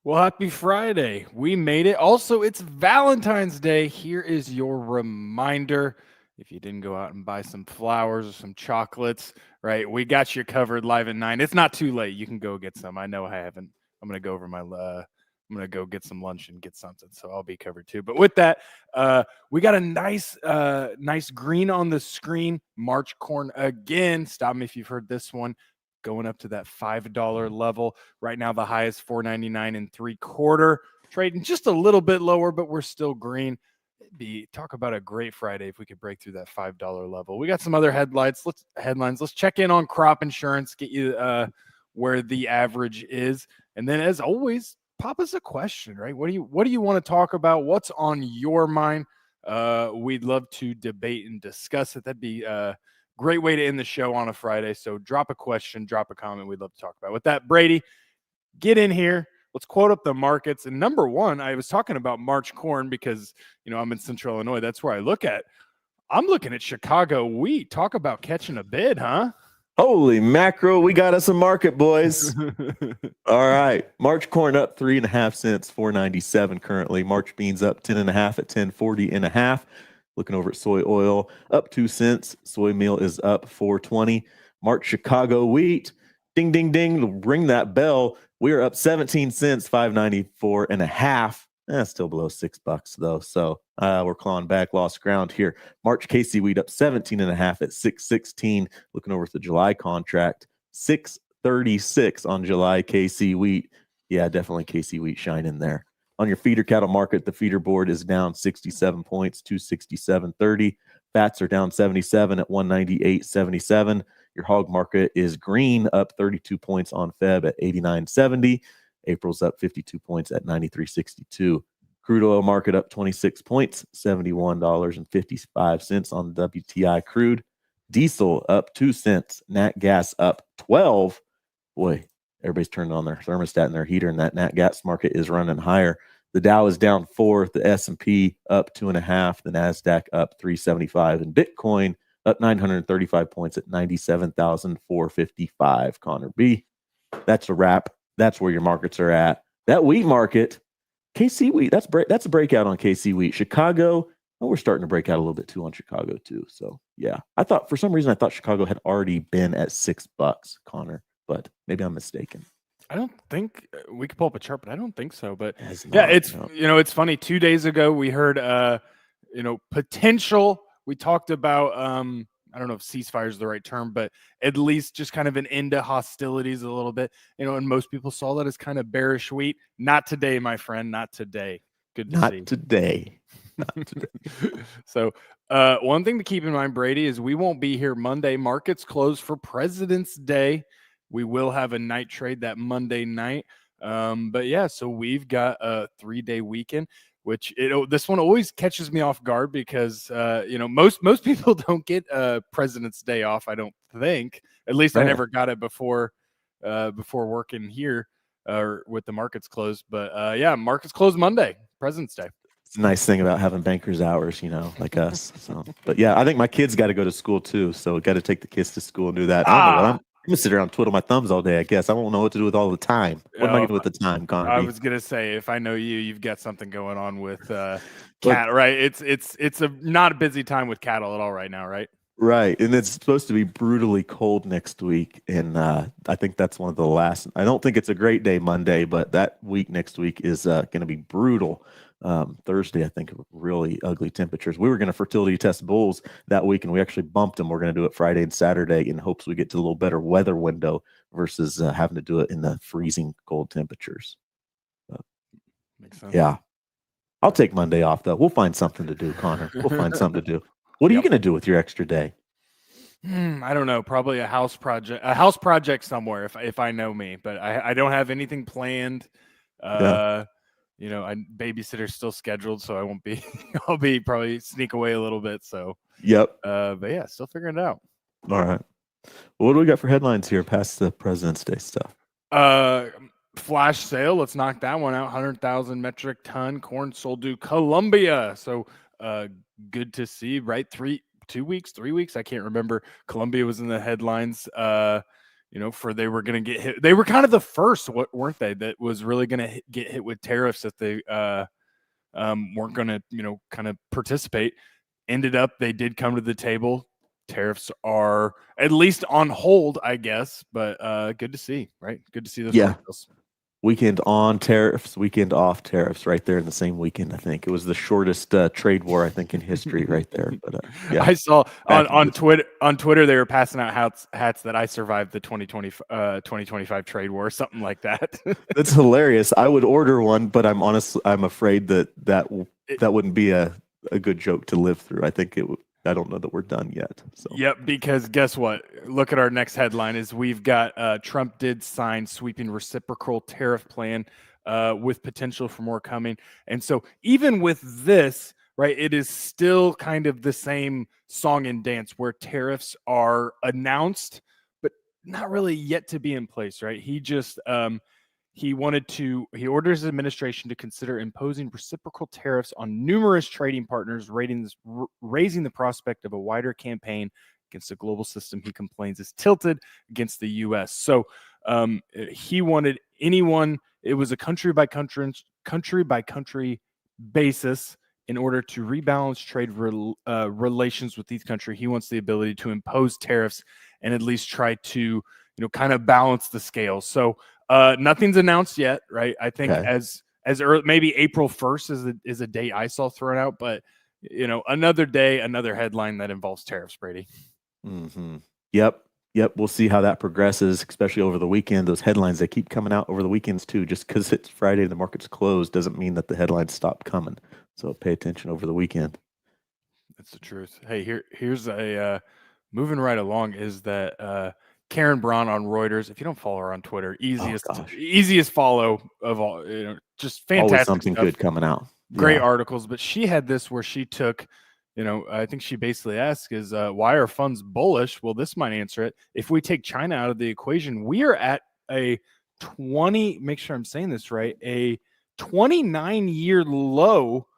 Well, happy Friday. We made it. Also, it's Valentine's Day. Here is your reminder. If you didn't go out and buy some flowers or some chocolates, right? We got you covered live at 9. It's not too late. You can go get some. I know I haven't. I'm going to go over I'm going to go get some lunch and get something, so I'll be covered too. But with that, we got a nice green on the screen. March corn again. Stop me if you've heard this one. Going up to that $5 level. Right now, the high is 4.99 and 3/4. Trading just a little bit lower, but we're still green. Talk about a great Friday if we could break through that $5 level. We got some other headlines. Let's check in on crop insurance, get you where the average is, and then as always, pop us a question. Right? What do you want to talk about? What's on your mind? We'd love to debate and discuss it. That'd be great way to end the show on a Friday. So drop a question, drop a comment. We'd love to talk about it. With that, Brady, get in here. Let's quote up the markets. And number one, I was talking about March corn because, I'm in Central Illinois. That's where I look at. I'm looking at Chicago wheat. Talk about catching a bid, huh? Holy mackerel, we got us a market, boys. All right. March corn up 3.5 cents, 4.97 currently. March beans up 10.5 at 10.40.5. Looking over at soy oil, up 2 cents. Soy meal is up 4.20. March Chicago wheat, ding, ding, ding, ring that bell. We are up 17 cents, 5.94.5. Still below $6 though. So we're clawing back, lost ground here. March KC wheat up 17.5 at 6.16. Looking over at the July contract, 6.36 on July KC wheat. Yeah, definitely KC wheat shining there. On your feeder cattle market, the feeder board is down 67 points, 267.30. Fats are down 77 at 198.77. Your hog market is green, up 32 points on Feb at 89.70. April's up 52 points at 93.62. Crude oil market up 26 points, $71.55 on WTI crude. Diesel up 2 cents. Nat gas up 12. Boy, everybody's turning on their thermostat and their heater, and that nat gas market is running higher. The Dow is down 4, the S&P up 2.5, the NASDAQ up 375, and Bitcoin up 935 points at 97,455. Connor B. That's a wrap. That's where your markets are at. That wheat market, KC wheat, that's a breakout on KC wheat. Chicago, we're starting to break out a little bit too on Chicago too. So yeah, for some reason I thought Chicago had already been at $6, Connor, but maybe I'm mistaken. I don't think we could pull up a chart, but I don't think so. But it's funny. 2 days ago we heard potential. We talked about I don't know if ceasefire is the right term, but at least just kind of an end to hostilities a little bit, and most people saw that as kind of bearish wheat. Not today, my friend. Not today. Good to see. Not today. So one thing to keep in mind, Brady, is we won't be here Monday. Markets close for President's Day. We will have a night trade that Monday night. But yeah, so we've got a 3-day weekend, which this one always catches me off guard because most people don't get President's Day off. I don't think. At least I never got it before working here or with the markets closed. But yeah, markets closed Monday, President's Day. It's a nice thing about having bankers hours, like us. So, but yeah, I think my kids got to go to school too, so got to take the kids to school and do that. I don't know what I'm gonna sit around and twiddle my thumbs all day. I guess I won't know what to do with all the time. What am I gonna do with the time, Connor? I was gonna say, if I know you've got something going on with cat, right? It's not a busy time with cattle at all right now, right? Right, and it's supposed to be brutally cold next week, and I think that's one of the last. I don't think it's a great day Monday, but that week next week is going to be brutal. Thursday, I think, really ugly temperatures. We were going to fertility test bulls that week, and we actually bumped them. We're going to do it Friday and Saturday in hopes we get to a little better weather window versus having to do it in the freezing cold temperatures. Makes sense. Yeah. I'll take Monday off, though. We'll find something to do, Connor. We'll find something to do. What are you going to do with your extra day? I don't know. Probably a house project somewhere if I know me, but I don't have anything planned. Babysitter's still scheduled, so I won't be. I'll be probably sneak away a little bit. So yep. But yeah, still figuring it out. All right. Well, what do we got for headlines here past the President's Day stuff? Flash sale. Let's knock that one out. 100,000 metric ton corn sold to Colombia. So good to see. Right, 3 weeks. I can't remember. Colombia was in the headlines. for they were going to get hit. They were kind of the first, weren't they, that was really going to get hit with tariffs if they weren't going to, kind of participate. Ended up, they did come to the table. Tariffs are at least on hold, I guess, but good to see, right? Good to see those deals. Weekend on tariffs, weekend off tariffs, right there in the same weekend. I think it was the shortest trade war, I think, in history, right there. But I saw on Twitter they were passing out hats that I survived the 2025 trade war, something like that. That's hilarious. I would order one, but I'm afraid that wouldn't be a good joke to live through. I think it would. I don't know that we're done yet. So. Yep, because guess what? Look at our next headline is we've got Trump did sign sweeping reciprocal tariff plan with potential for more coming. And so even with this, right, it is still kind of the same song and dance where tariffs are announced, but not really yet to be in place, right? He just he orders his administration to consider imposing reciprocal tariffs on numerous trading partners, raising the prospect of a wider campaign against a global system he complains is tilted against the U.S. So he wanted anyone, it was a country by country basis in order to rebalance trade relations with each country. He wants the ability to impose tariffs and at least try to, kind of balance the scale. So nothing's announced yet, right? I think as early, maybe April 1st is a date I saw thrown out, but another day, another headline that involves tariffs, Brady. Mm-hmm. Yep. We'll see how that progresses, especially over the weekend. Those headlines, they keep coming out over the weekends too. Just because it's Friday and the market's closed doesn't mean that the headlines stop coming. So pay attention over the weekend. That's the truth. Hey, here's a moving right along is that Karen Braun on Reuters. If you don't follow her on Twitter, easiest follow of all. Just fantastic. Always something stuff. Good coming out. Great articles. But she had this where she took, I think she basically asked is why are funds bullish? Well, this might answer it. If we take China out of the equation, we are at a 20. Make sure I'm saying this right. A 29-year low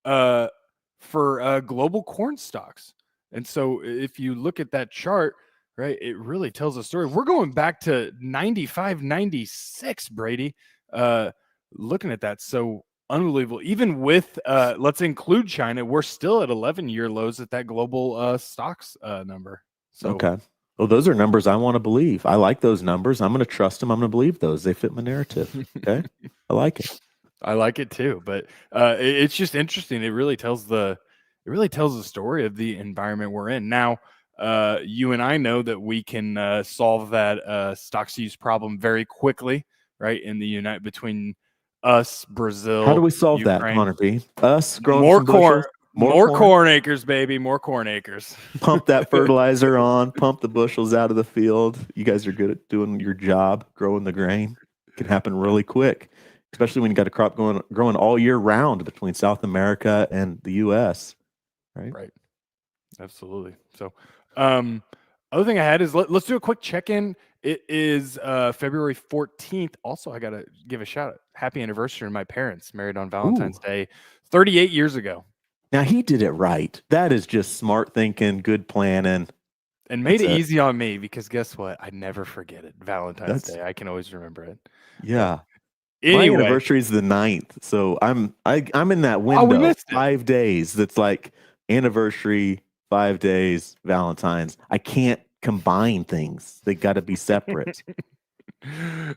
for global corn stocks. And so if you look at that chart, right, it really tells a story. We're going back to 95, 96, Brady, looking at that. So unbelievable. Even with, let's include China, we're still at 11-year lows at that global stocks number. So, okay. Well, those are numbers I want to believe. I like those numbers. I'm going to trust them. I'm going to believe those. They fit my narrative. Okay. I like it. I like it too, but it's just interesting. It really tells the story of the environment we're in now. You and I know that we can solve that stocks use problem very quickly, right? In the between us, Brazil. How do we solve Ukraine. that, Connor B? Us growing more some corn, bushels, more corn acres, baby, more corn acres. Pump that fertilizer on, pump the bushels out of the field. You guys are good at doing your job, growing the grain. It can happen really quick, especially when you got a crop growing all year round between South America and the U.S. Right. Absolutely. So, other thing I had is let's do a quick check-in. It is February 14th. Also, I got to give a shout out. Happy anniversary to my parents, married on Valentine's Day 38 years ago. Now, he did it right. That is just smart thinking, good planning. And made it easy on me because guess what? I never forget it. Valentine's Day. I can always remember it. Yeah. Anyway, my anniversary is the 9th. So I'm in that window. We missed it. 5 days. That's like anniversary, 5 days, Valentine's. I can't combine things. They got to be separate.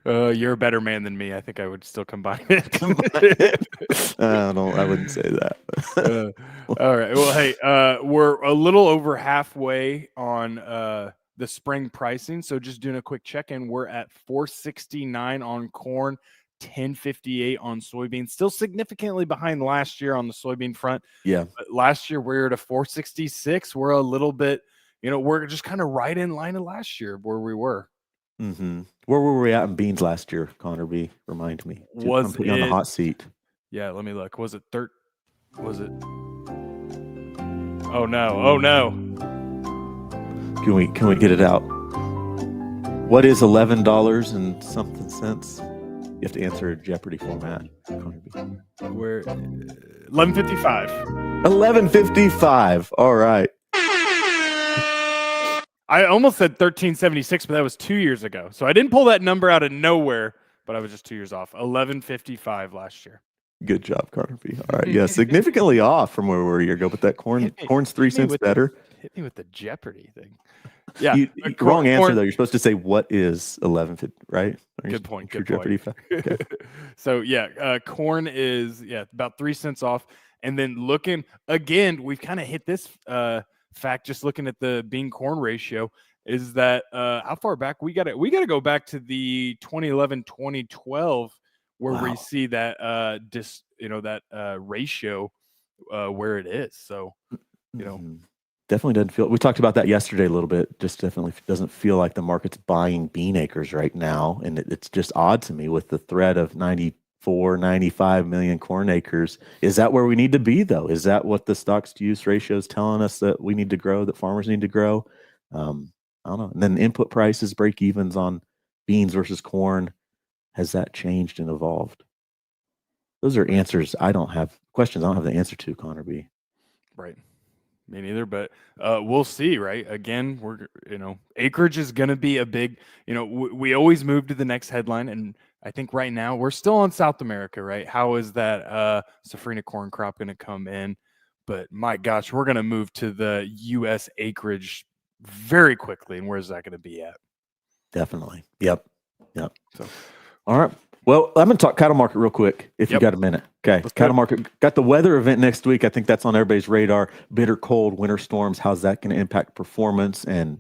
You're a better man than me. I think I would still combine it. I wouldn't say that. All right. Well, hey, we're a little over halfway on the spring pricing. So just doing a quick check-in, we're at $4.69 on corn, $10.58 on soybeans. Still significantly behind last year on the soybean front. Yeah. But last year we were at a $4.66. We're a little bit, we're just kind of right in line of last year where we were. Mm-hmm. Where were we at in beans last year, Connor B? Remind me. Was it on the hot seat? Yeah, let me look. Was it Was it? Oh no! Can we get it out? What is $11 and something cents? You have to answer Jeopardy format, Connor B. We're 11.55. 11.55. All right. I almost said 1376, but that was 2 years ago. So I didn't pull that number out of nowhere, but I was just 2 years off. 1155 last year. Good job, Connor B. All right, yeah, significantly off from where we were a year ago, but that corn's 3 cents better. Hit me with the Jeopardy thing. Yeah, wrong answer though. You're supposed to say what is 1150, right? Good point. Good Jeopardy point. Okay. So yeah, corn is about 3 cents off. And then looking again, we've kind of hit this fact just looking at the bean corn ratio. Is that how far back we got to go back to the 2011 2012 where we see that that ratio where it is. So definitely doesn't feel. We talked about that yesterday a little bit. Just definitely doesn't feel like the market's buying bean acres right now, and it's just odd to me with the threat of 94, 95 million corn acres. Is that where we need to be though? Is that what the stocks to use ratio is telling us that we need to grow? That farmers need to grow? I don't know. And then input prices, break evens on beans versus corn. Has that changed and evolved? Those are answers questions I don't have the answer to, Connor B. Right. Me neither, but we'll see, right? Again, acreage is going to be a big, we always move to the next headline. And I think right now we're still on South America, right? How is that safrinha corn crop going to come in? But my gosh, we're going to move to the U.S. acreage very quickly. And where's that going to be at? Definitely. Yep. So, all right. Well, I'm going to talk cattle market real quick if you got a minute. Okay. Cattle market got the weather event next week. I think that's on everybody's radar. Bitter cold, winter storms. How's that going to impact performance and,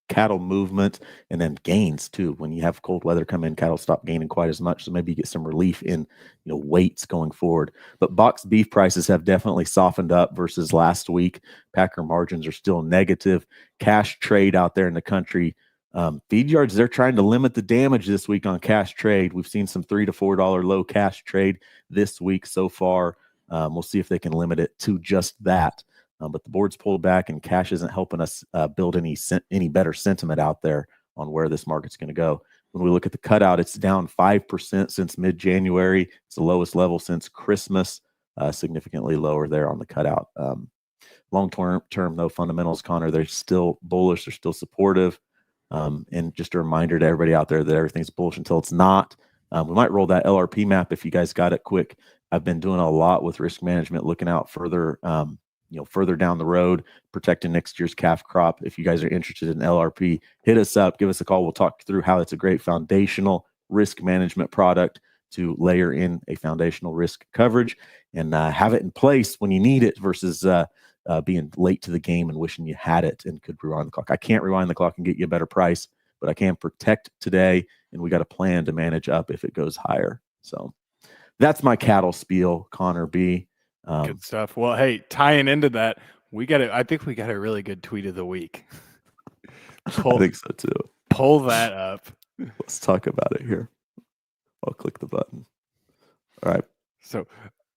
cattle movement and then gains too? When you have cold weather come in, cattle stop gaining quite as much. So maybe you get some relief in, weights going forward. But boxed beef prices have definitely softened up versus last week. Packer margins are still negative. Cash trade out there in the country. Feed yards, they're trying to limit the damage this week on cash trade. We've seen some $3 to $4 low cash trade this week so far. We'll see if they can limit it to just that. But the board's pulled back, and cash isn't helping us build any better sentiment out there on where this market's going to go. When we look at the cutout, it's down 5% since mid-January. It's the lowest level since Christmas, significantly lower there on the cutout. Long-term, though, fundamentals, Connor, they're still bullish. They're still supportive. And just a reminder to everybody out there that everything's bullish until it's not. We might roll that LRP map if you guys got it quick. I've been doing a lot with risk management, looking out further, further down the road, protecting next year's calf crop. If you guys are interested in LRP, hit us up, give us a call. We'll talk through how it's a great foundational risk management product to layer in a foundational risk coverage and have it in place when you need it versus being late to the game and wishing you had it and could rewind the clock. I can't rewind the clock and get you a better price, but I can protect today, and we got a plan to manage up if it goes higher. So that's my cattle spiel, Connor B. Good stuff. Well, hey, tying into that, I think we got a really good tweet of the week. I think so too. Pull that up. Let's talk about it here. I'll click the button. All right. So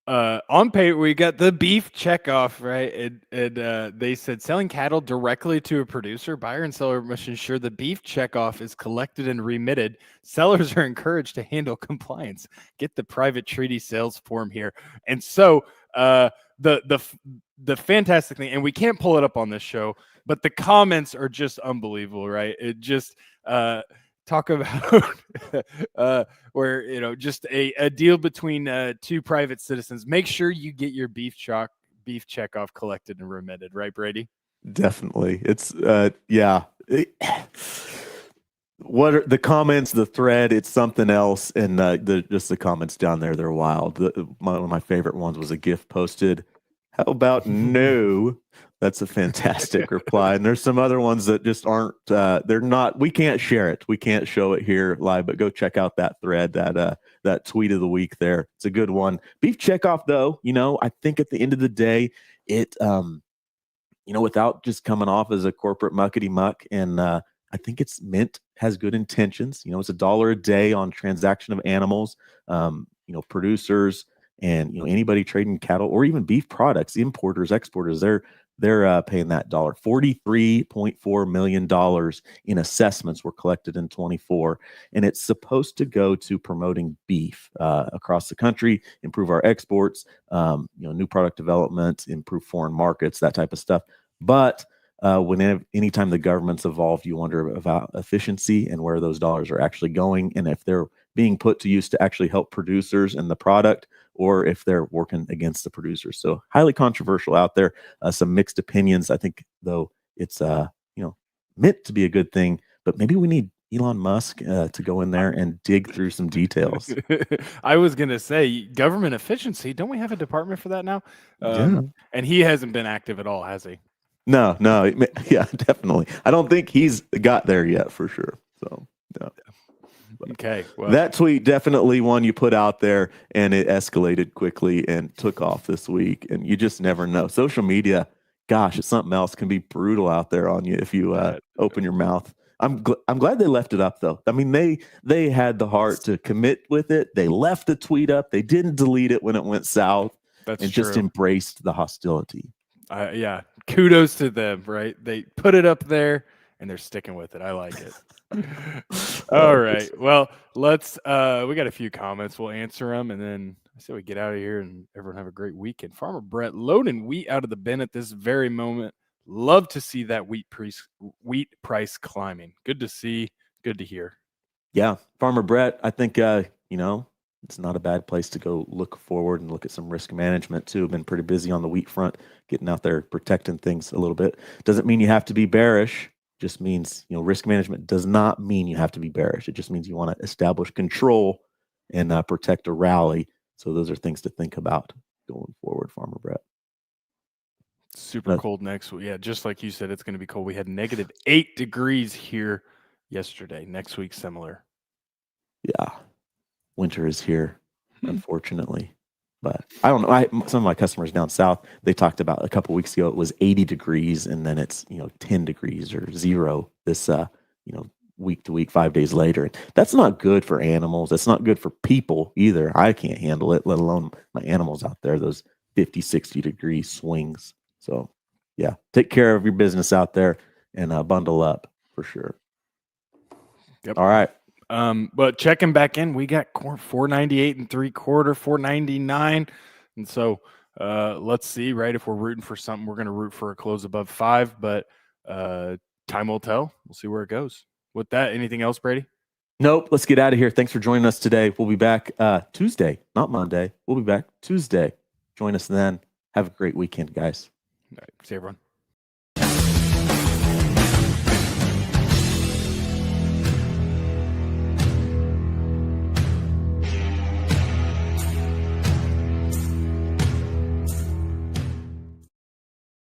on pay, we got the beef checkoff, right? And they said selling cattle directly to a producer, buyer and seller must ensure the beef checkoff is collected and remitted. Sellers are encouraged to handle compliance. Get the private treaty sales form here. And so the fantastic thing, and we can't pull it up on this show, but the comments are just unbelievable, right? It just talk about where just a deal between two private citizens. Make sure you get your beef checkoff collected and remitted, right, Brady? Definitely. It's what are the comments, the thread, it's something else. And just the comments down there, they're wild. One of my favorite ones was a GIF posted. How about no? That's a fantastic reply. And there's some other ones that just aren't, we can't share it. We can't show it here live, but go check out that thread, that tweet of the week there. It's a good one. Beef checkoff though, I think at the end of the day, it, without just coming off as a corporate muckety muck, and I think it's has good intentions. It's $1 a day on transaction of animals, producers and, anybody trading cattle or even beef products, importers, exporters, they're paying that dollar. $43.4 million in assessments were collected in 24, and it's supposed to go to promoting beef across the country, improve our exports, new product development, improve foreign markets, that type of stuff. But Anytime the government's involved, you wonder about efficiency and where those dollars are actually going, and if they're being put to use to actually help producers and the product, or if they're working against the producers. So highly controversial out there. Some mixed opinions. I think though it's meant to be a good thing, but maybe we need Elon Musk to go in there and dig through some details. I was gonna say government efficiency. Don't we have a department for that now? Yeah. And he hasn't been active at all, has he? No, yeah, definitely. I don't think he's got there yet for sure. So, yeah. Okay. Well, That tweet definitely one you put out there, and it escalated quickly and took off this week. And you just never know. Social media, gosh, it's something else. Can be brutal out there on you if you open your mouth. I'm glad they left it up though. I mean, they had the heart to commit with it. They left the tweet up. They didn't delete it when it went south. That's and true. Just embraced the hostility. Yeah, kudos to them. Right? They put it up there and they're sticking with it. I like it. All right. Well, let's. We got a few comments. We'll answer them, and then I say we get out of here and everyone have a great weekend. Farmer Brett loading wheat out of the bin at this very moment. Love to see that wheat price climbing. Good to see. Good to hear. Yeah, Farmer Brett. I think it's not a bad place to go look forward and look at some risk management too. Been pretty busy on the wheat front, getting out there protecting things a little bit. Doesn't mean you have to be bearish. Just means risk management does not mean you have to be bearish. It just means you want to establish control and protect a rally. So those are things to think about going forward, Farmer Brett. Super cold next week. Yeah, just like you said, it's going to be cold. We had -8 degrees here yesterday. Next week, similar. Yeah, winter is here, unfortunately. But I don't know. Some of my customers down south, they talked about a couple weeks ago, it was 80 degrees, and then it's 10 degrees or 0 this week to week, 5 days later. That's not good for animals. That's not good for people either. I can't handle it, let alone my animals out there. Those 50, 60 degree swings. So, yeah, take care of your business out there and bundle up for sure. Yep. All right. But checking back in, we got corn 498 and 3/4, 499. And so let's see, right? If we're rooting for something, we're going to root for a close above 5, but time will tell. We'll see where it goes. With that, anything else, Brady? Nope. Let's get out of here. Thanks for joining us today. We'll be back Tuesday, not Monday. We'll be back Tuesday. Join us then. Have a great weekend, guys. All right. See everyone.